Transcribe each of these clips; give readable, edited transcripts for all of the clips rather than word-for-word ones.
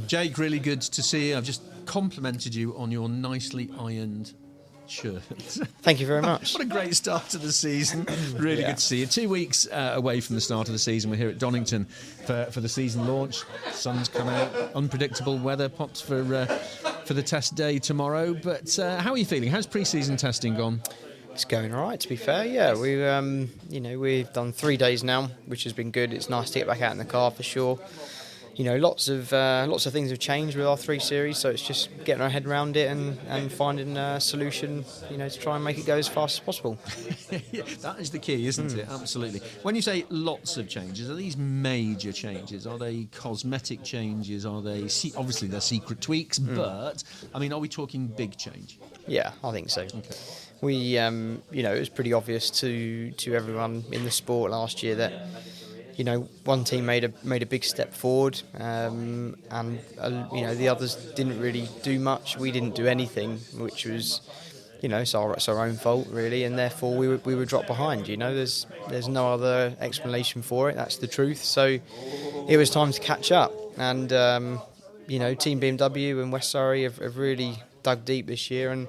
Jake, really good to see you. I've just complimented you on your nicely ironed shirt. Thank you very much. What a great start to the season. Really good to see you. 2 weeks away from the start of the season. We're here at Donington for the season launch. Sun's come out. Unpredictable weather pops for the test day tomorrow. But how are you feeling? How's pre-season testing gone? It's going all right, to be fair. Yeah, we've done 3 days now, which has been good. It's nice to get back out in the car for sure. Lots of things have changed with our 3 Series, so it's just getting our head around it and finding a solution, to try and make it go as fast as possible. Yeah, that is the key, isn't it? Absolutely. When you say lots of changes, are these major changes? Are they cosmetic changes? Are they obviously they're secret tweaks? But I mean, are we talking big change? Yeah, I think so. Okay. We, it was pretty obvious to everyone in the sport last year that, one team made a big step forward, and the others didn't really do much. We didn't do anything, which was, it's our own fault really, and therefore we were dropped behind. There's no other explanation for it. That's the truth. So it was time to catch up, and Team BMW and West Surrey have really dug deep this year and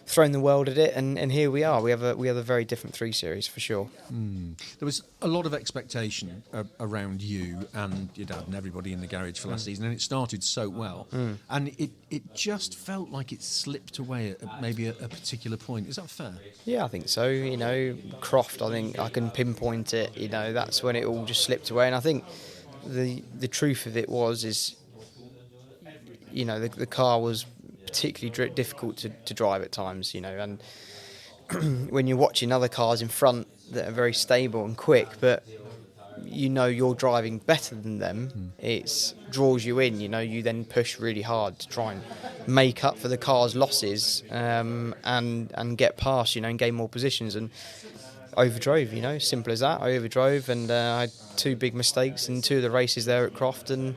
thrown the world at it, and here we are. We have a very different 3 Series for sure. There was a lot of expectation around you and your dad and everybody in the garage for last season, and it started so well. And it just felt like it slipped away at maybe a particular point. Is that fair? Yeah, I think so. Croft, I think I can pinpoint it. That's when it all just slipped away. And I think the truth of it is the car was particularly difficult to drive at times, and when you're watching other cars in front that are very stable and quick, but you're driving better than them, it draws you in. You then push really hard to try and make up for the car's losses, and get past, and gain more positions, and overdrove. Simple as that. I overdrove, and I had 2 big mistakes in 2 of the races there at Croft, and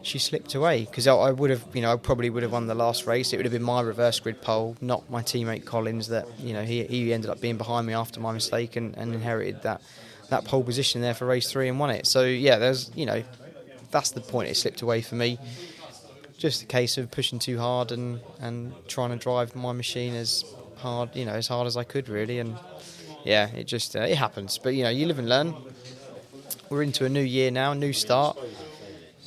she slipped away, because I would have, I probably would have won the last race. It would have been my reverse grid pole, not my teammate Collins. That he ended up being behind me after my mistake and inherited that pole position there for race 3 and won it. So yeah, that's the point. It slipped away for me. Just a case of pushing too hard and trying to drive my machine as hard as I could really. And yeah, it just it happens. But you live and learn. We're into a new year now, new start.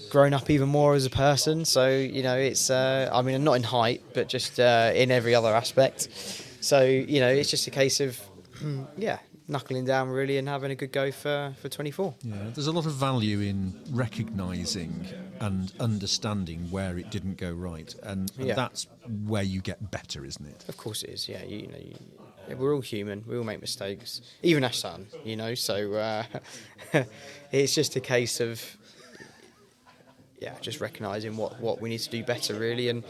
Grown up even more as a person, so it's not in height, but just in every other aspect. So it's just a case of knuckling down really and having a good go for 24. Yeah, there's a lot of value in recognising and understanding where it didn't go right, and that's where you get better, isn't it? Of course it is. Yeah, we're all human. We all make mistakes, even our son. So it's just a case of just recognising what we need to do better, really. And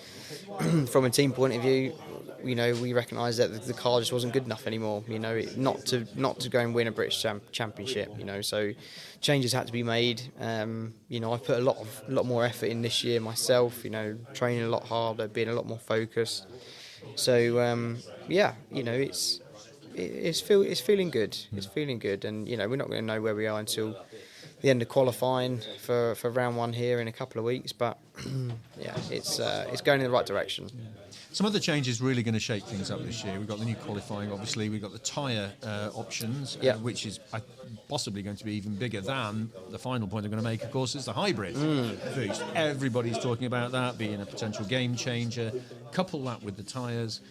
from a team point of view, we recognise that the car just wasn't good enough anymore. Not to go and win a British Championship. So changes had to be made. I've put a lot more effort in this year myself. Training a lot harder, being a lot more focused. So it's feeling good. It's feeling good, and we're not going to know where we are until the end of qualifying for round 1 here in a couple of weeks, but it's going in the right direction. Some other changes really going to shake things up this year. We've got the new qualifying, obviously. We've got the tyre options, which is possibly going to be even bigger than the final point I'm going to make, of course, is the hybrid boost. Everybody's talking about that being a potential game changer. Couple that with the tyres,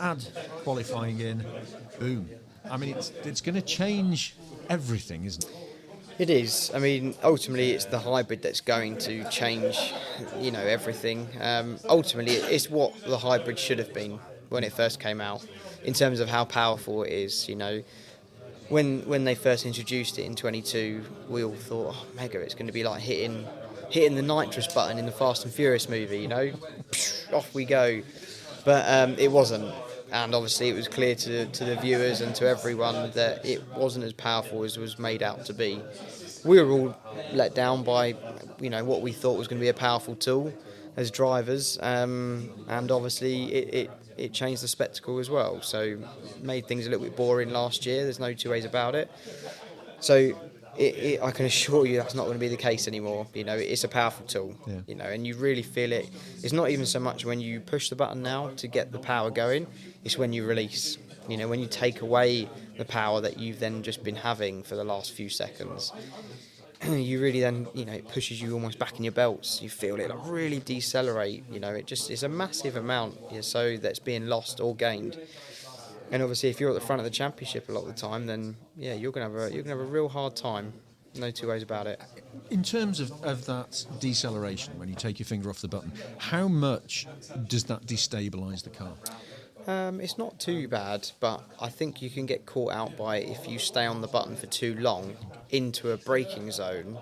add qualifying in, boom. I mean, it's going to change everything, isn't it? It is. I mean, ultimately, it's the hybrid that's going to change, everything. Ultimately, it's what the hybrid should have been when it first came out, in terms of how powerful it is. When they first introduced it in 22, we all thought, oh, mega, it's going to be like hitting the nitrous button in the Fast and Furious movie. Off we go. But it wasn't. And obviously it was clear to the viewers and to everyone that it wasn't as powerful as it was made out to be. We were all let down by what we thought was going to be a powerful tool as drivers, and obviously it changed the spectacle as well. So made things a little bit boring last year. There's no two ways about it. So I can assure you that's not going to be the case anymore. It's a powerful tool. Yeah. And you really feel it. It's not even so much when you push the button now to get the power going. It's when you release. When you take away the power that you've then just been having for the last few seconds, you really then, it pushes you almost back in your belts. You feel it really decelerate. It's a massive amount, so that's being lost or gained. And obviously, if you're at the front of the championship a lot of the time, then you're gonna have a real hard time. No two ways about it. In terms of that deceleration, when you take your finger off the button, how much does that destabilise the car? It's not too bad, but I think you can get caught out by if you stay on the button for too long into a braking zone.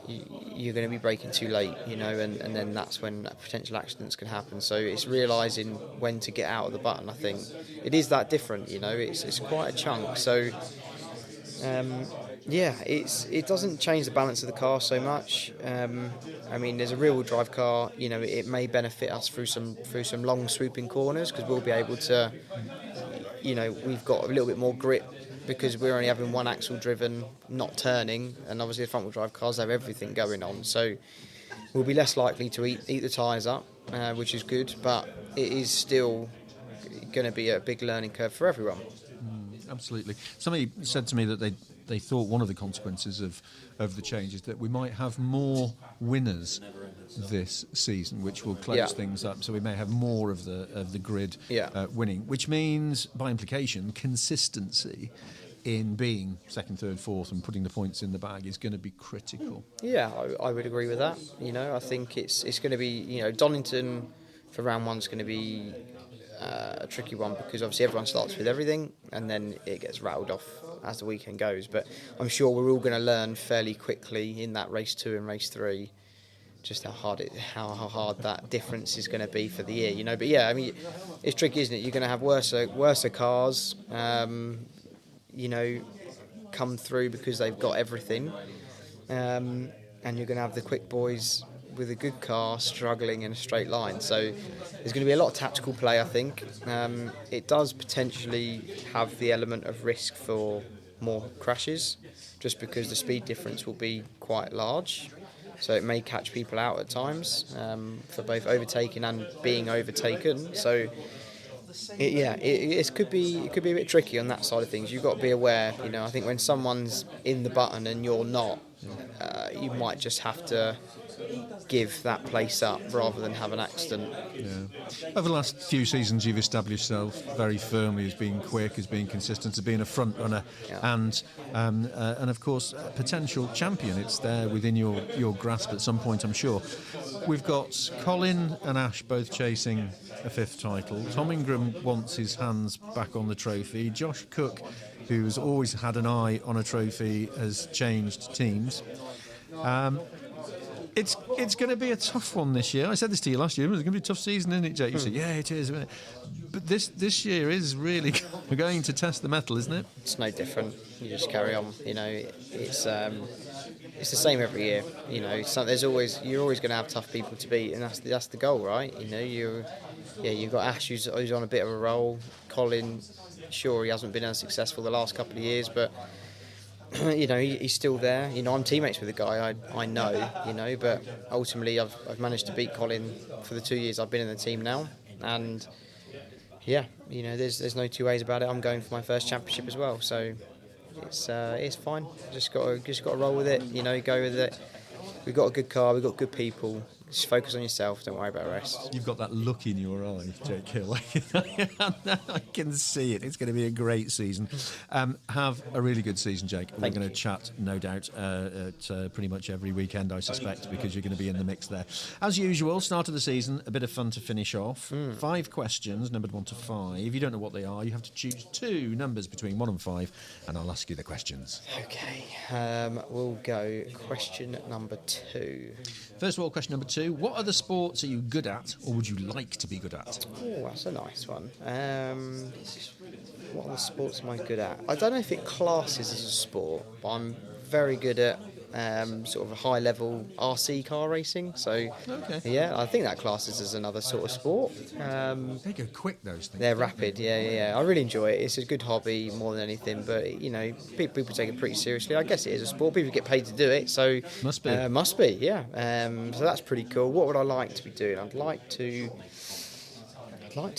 You're going to be braking too late, and then that's when potential accidents can happen. So it's realising when to get out of the button. I think it is that different, it's quite a chunk. So it doesn't change the balance of the car so much. There's a rear-wheel drive car. It may benefit us through some long swooping corners because we'll be able to. We've got a little bit more grip because we're only having one axle driven, not turning, and obviously the front-wheel drive cars have everything going on. So we'll be less likely to eat the tyres up, which is good, but it is still going to be a big learning curve for everyone. Absolutely. Somebody said to me that they thought one of the consequences of the change is that we might have more winners this season, which will close things up. So we may have more of the grid winning, which means, by implication, consistency in being second, third, fourth and putting the points in the bag is going to be critical. Yeah, I would agree with that. I think it's going to be, Donington for round one's going to be a tricky one because obviously everyone starts with everything and then it gets rattled off as the weekend goes. But I'm sure we're all going to learn fairly quickly in that race 2 and race 3 just how hard that difference is going to be for the year. But it's tricky, isn't it? You're going to have worse cars, come through because they've got everything, and you're going to have the quick boys with a good car struggling in a straight line. So there's going to be a lot of tactical play, I think. It does potentially have the element of risk for more crashes, just because the speed difference will be quite large. So it may catch people out at times for both overtaking and being overtaken. So it could be a bit tricky on that side of things. You've got to be aware. I think when someone's in the button and you're not, you might just have to give that place up rather than have an accident. Yeah. Over the last few seasons, you've established yourself very firmly as being quick, as being consistent, as being a front runner, and of course a potential champion. It's there within your grasp at some point, I'm sure. We've got Colin and Ash both chasing a 5th title. Tom Ingram wants his hands back on the trophy. Josh Cook, who's always had an eye on a trophy, has changed teams. It's going to be a tough one this year. I said this to you last year. It's going to be a tough season, isn't it, Jake? You said, yeah, it is. But this year is really going to test the metal, isn't it? It's no different. You just carry on. It's the same every year. You're always going to have tough people to beat, and that's the goal, right? You've got Ash who's on a bit of a roll. Colin, sure, he hasn't been as successful the last couple of years, but he's still there. I'm teammates with the guy. I know, but ultimately I've managed to beat Colin for the 2 years I've been in the team now, and there's no two ways about it. I'm going for my first championship as well, so it's fine. Just got to roll with it. Go with it. We've got a good car. We've got good people. Just focus on yourself. Don't worry about the rest. You've got that look in your eye, Jake Hill. I can see it. It's going to be a great season. Have a really good season, Jake. We're going to chat, no doubt, at pretty much every weekend, I suspect, because you're going to be in the mix there. As usual, start of the season, a bit of fun to finish off. 5 questions, numbered 1 to 5. If you don't know what they are, you have to choose 2 numbers between 1 and 5, and I'll ask you the questions. Okay. We'll go question number 2. First of all, question number 2. What other sports are you good at, or would you like to be good at? Oh, that's a nice one. What other sports am I good at? I don't know if it classes as a sport, but I'm very good at sort of a high-level RC car racing. So, yeah, I think that classes as another sort of sport. They go quick, those things. They're rapid, yeah. I really enjoy it. It's a good hobby more than anything, but, you know, people take it pretty seriously. I guess it is a sport. People get paid to do it, so... Must be. Must be, yeah. So that's pretty cool. What would I like to be doing? I'd like to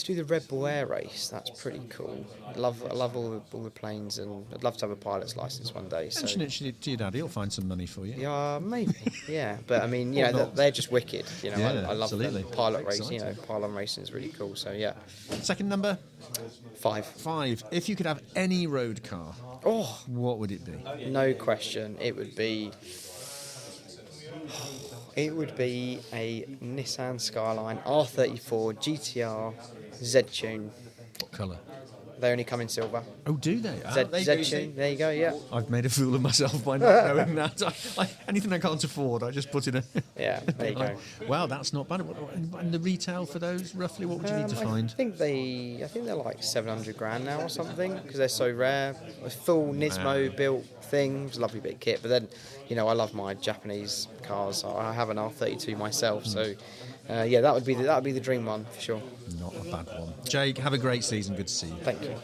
do the Red Bull Air Race. That's pretty cool. I love all the planes, and I'd love to have a pilot's license one day. So. Mention it to your daddy. He'll find some money for you. Yeah, maybe. Yeah, but I mean, you know, they're just wicked. You know, I love the pilot race. You know, pylon racing is really cool. So yeah. Second number. 5. If you could have any road car, what would it be? No question. It would be a Nissan Skyline R34 GTR Z-Tune. What colour? They only come in silver. Oh, do they? Z-Tune, there you go, yeah. I've made a fool of myself by not knowing that. Anything I can't afford, I just put in a... Yeah, there you go. Wow, that's not bad. And the retail for those, roughly, what would you need to find? I think they're like 700 grand now or something, because they're so rare. A full Nismo built thing. It's a lovely bit of kit. But then, you know, I love my Japanese cars. I have an R32 myself, so... yeah, that would be the dream one for sure. Not a bad one. Jake, have a great season. Good to see you. Thank you.